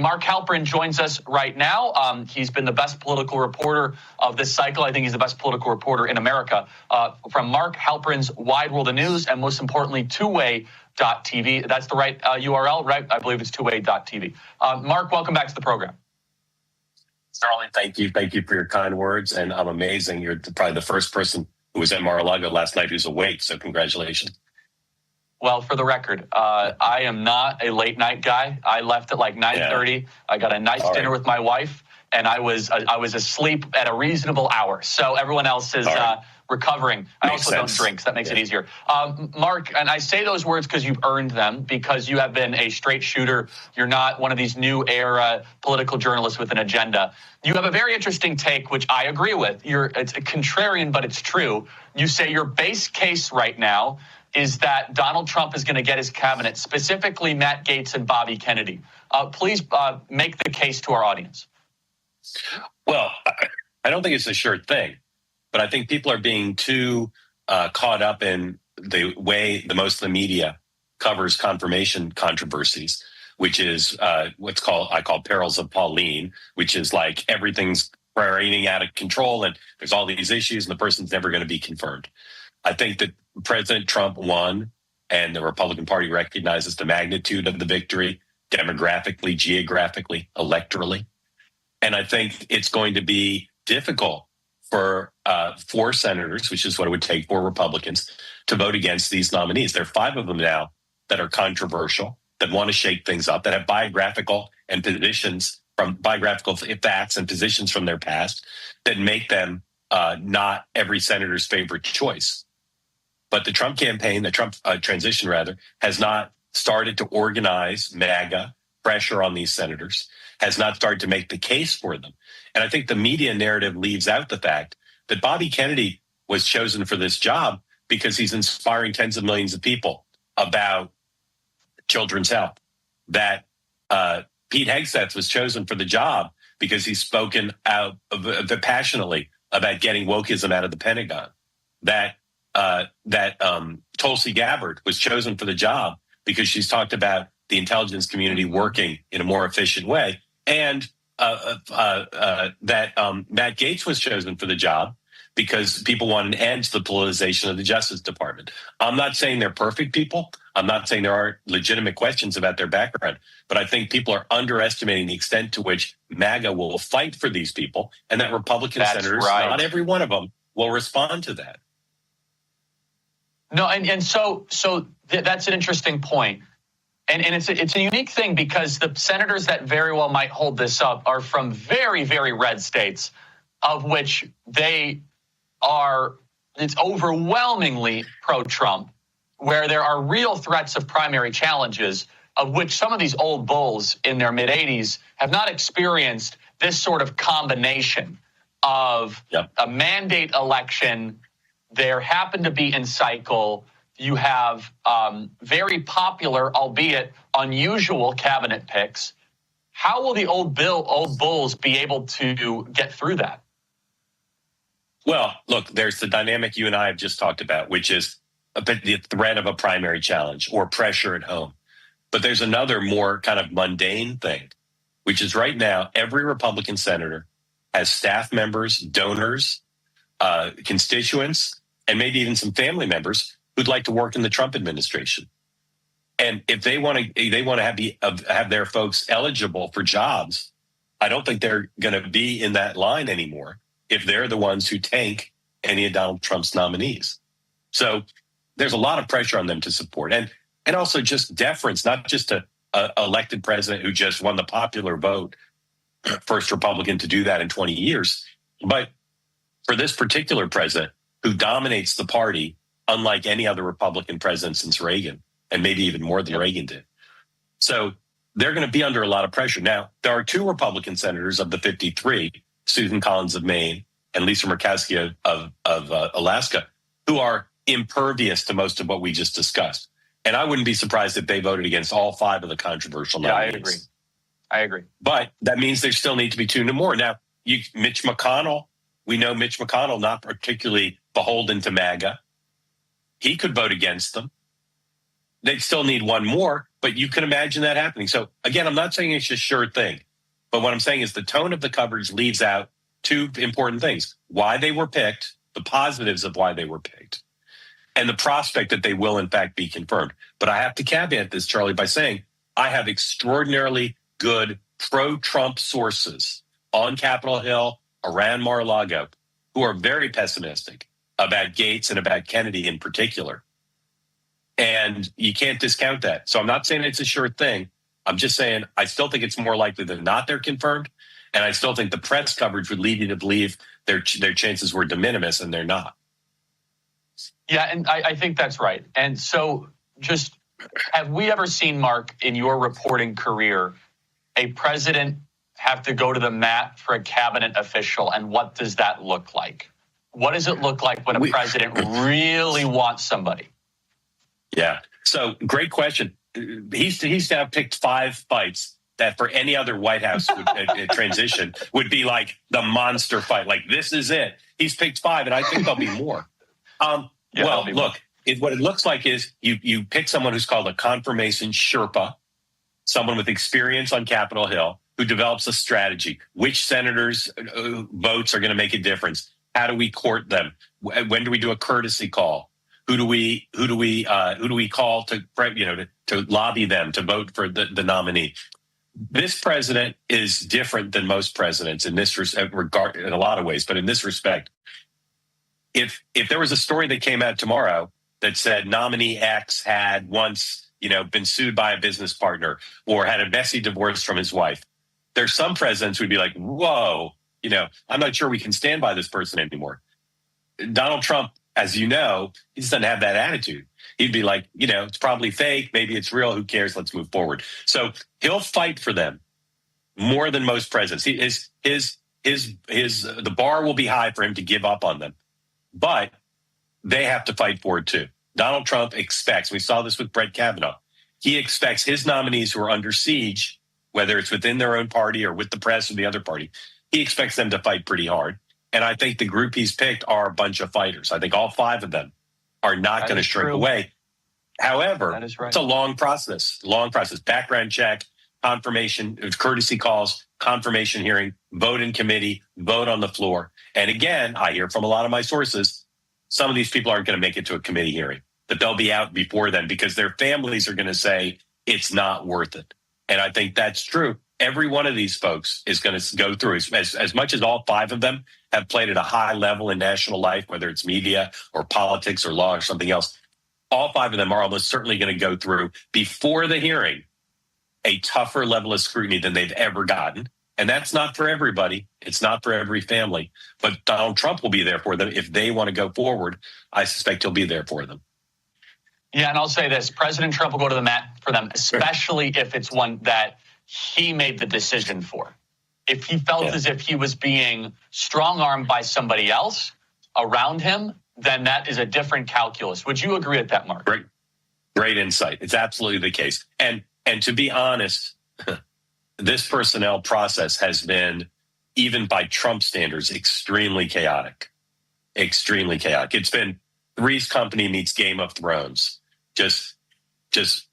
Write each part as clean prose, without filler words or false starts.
Mark Halperin joins us right now. He's been the best political reporter of this cycle. I think he's the best political reporter in America. From Mark Halperin's Wide World of News, and most importantly, twoway.tv. That's the right URL, right? I believe it's twoway.tv. Mark, welcome back to the program. Charlie, thank you. Thank you for your kind words. And I'm amazing. You're probably the first person who was at Mar-a-Lago last night who's awake. So congratulations. Well, for the record, I am not a late night guy. I left at like 9:30. Yeah. I got a nice dinner with my wife, and I was asleep at a reasonable hour. So everyone else is recovering. I also don't drink, so that makes it easier. Mark, and I say those words because you've earned them, because you have been a straight shooter. You're not one of these new era political journalists with an agenda. You have a very interesting take, which I agree with. It's a contrarian, but it's true. You say your base case right now is that Donald Trump is going to get his cabinet, specifically Matt Gaetz and Bobby Kennedy. Please make the case to our audience. Well, I don't think it's a sure thing, but I think people are being too caught up in the way most of the media covers confirmation controversies, which is I call perils of Pauline, which is like everything's raining out of control and there's all these issues and the person's never going to be confirmed. I think that President Trump won, and the Republican Party recognizes the magnitude of the victory demographically, geographically, electorally. And I think it's going to be difficult for 4 senators, which is what it would take for Republicans, to vote against these nominees. There are 5 of them now that are controversial, that want to shake things up, that have biographical facts and positions from their past that make them not every senator's favorite choice. But the Trump campaign, the Trump transition rather, has not started to organize MAGA pressure on these senators, has not started to make the case for them. And I think the media narrative leaves out the fact that Bobby Kennedy was chosen for this job because he's inspiring tens of millions of people about children's health. That Pete Hegseth was chosen for the job because he's spoken out passionately about getting wokeism out of the Pentagon. That Tulsi Gabbard was chosen for the job because she's talked about the intelligence community working in a more efficient way. And that Matt Gaetz was chosen for the job because people want an end to the politicization of the Justice Department. I'm not saying they're perfect people. I'm not saying there aren't legitimate questions about their background, but I think people are underestimating the extent to which MAGA will fight for these people, and that Republican senators, not every one of them, will respond to that. No, and so that's an interesting point. And it's a unique thing because the senators that very well might hold this up are from very, very red states, of which it's overwhelmingly pro-Trump, where there are real threats of primary challenges, of which some of these old bulls in their mid-80s have not experienced this sort of combination of a mandate election. There happen to be in cycle. You have very popular, albeit unusual, cabinet picks. How will the old bulls be able to get through that? Well, look, there's the dynamic you and I have just talked about, which is the threat of a primary challenge or pressure at home. But there's another more kind of mundane thing, which is right now every Republican senator has staff members, donors, constituents, and maybe even some family members who'd like to work in the Trump administration. And if they want to have their folks eligible for jobs, I don't think they're going to be in that line anymore if they're the ones who tank any of Donald Trump's nominees. So there's a lot of pressure on them to support, and also just deference, not just to an elected president who just won the popular vote, first Republican to do that in 20 years, but for this particular president who dominates the party unlike any other Republican president since Reagan, and maybe even more than Reagan did. So they're going to be under a lot of pressure. Now, there are 2 Republican senators of the 53, Susan Collins of Maine and Lisa Murkowski of Alaska, who are impervious to most of what we just discussed. And I wouldn't be surprised if they voted against all 5 of the controversial nominees. I agree. But that means there still need to be 2 more. Now, Mitch McConnell, we know Mitch McConnell, not particularly beholden to MAGA. He could vote against them. They'd still need 1 more, But you can imagine that happening. So again, I'm not saying it's a sure thing, but what I'm saying is the tone of the coverage leaves out two important things: why they were picked, the positives of why they were picked, and the prospect that they will in fact be confirmed. But I have to caveat this, Charlie, by saying I have extraordinarily good pro-Trump sources on Capitol Hill, around Mar-a-Lago, who are very pessimistic about Gaetz and about Kennedy in particular. And you can't discount that. So I'm not saying it's a sure thing. I'm just saying I still think it's more likely than not they're confirmed. And I still think the press coverage would lead you to believe their chances were de minimis, and they're not. Yeah, and I think that's right. And so just have we ever seen, Mark, in your reporting career, a president have to go to the mat for a cabinet official? And what does that look like? What does it look like when a president really wants somebody? Yeah. So great question. He's now picked 5 fights that for any other White House transition would be like the monster fight. Like, this is it. He's picked 5, and I think there'll be more. Well, look, what it looks like is you pick someone who's called a confirmation Sherpa, someone with experience on Capitol Hill who develops a strategy. Which senators' votes are going to make a difference? How do we court them? When do we do a courtesy call? Who do we call to lobby them to vote for the nominee? This president is different than most presidents in this regard, in a lot of ways, but in this respect, if there was a story that came out tomorrow that said nominee X had once, been sued by a business partner or had a messy divorce from his wife, there's some presidents who'd be like, whoa, I'm not sure we can stand by this person anymore. Donald Trump, as you know, he just doesn't have that attitude. He'd be like, it's probably fake. Maybe it's real. Who cares? Let's move forward. So he'll fight for them more than most presidents. The bar will be high for him to give up on them, but they have to fight for it too. Donald Trump expects, we saw this with Brett Kavanaugh, he expects his nominees who are under siege, whether it's within their own party or with the press or the other party, he expects them to fight pretty hard. And I think the group he's picked are a bunch of fighters. I think all 5 of them are not going to shrink away. However, it's a long process, background check, confirmation, courtesy calls, confirmation hearing, vote in committee, vote on the floor. And again, I hear from a lot of my sources, some of these people aren't going to make it to a committee hearing, that they'll be out before then because their families are going to say it's not worth it. And I think that's true. Every one of these folks is going to go through, as much as all 5 of them have played at a high level in national life, whether it's media or politics or law or something else, all 5 of them are almost certainly going to go through before the hearing a tougher level of scrutiny than they've ever gotten. And that's not for everybody. It's not for every family. But Donald Trump will be there for them. If they want to go forward, I suspect he'll be there for them. Yeah, and I'll say this. President Trump will go to the mat for them, especially if it's one that he made the decision for. If he felt as if he was being strong-armed by somebody else around him, then that is a different calculus. Would you agree with that, Mark? Great insight. It's absolutely the case. And to be honest, this personnel process has been, even by Trump standards, extremely chaotic. Extremely chaotic. It's been Three's Company meets Game of Thrones. Just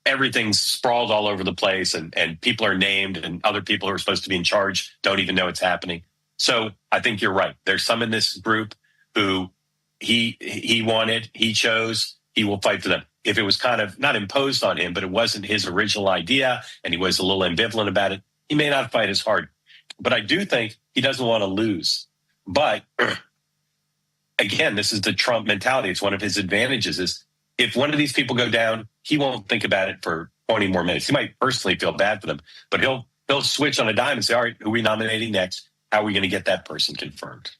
everything's sprawled all over the place, and people are named, and other people who are supposed to be in charge don't even know it's happening. So I think you're right. There's some in this group who he wanted, he chose, he will fight for them. If it was kind of not imposed on him, but it wasn't his original idea, and he was a little ambivalent about it, he may not fight as hard. But I do think he doesn't want to lose. But again, this is the Trump mentality. It's one of his advantages is if one of these people go down, he won't think about it for 20 more minutes. He might personally feel bad for them, but he'll switch on a dime and say, all right, who are we nominating next? How are we going to get that person confirmed?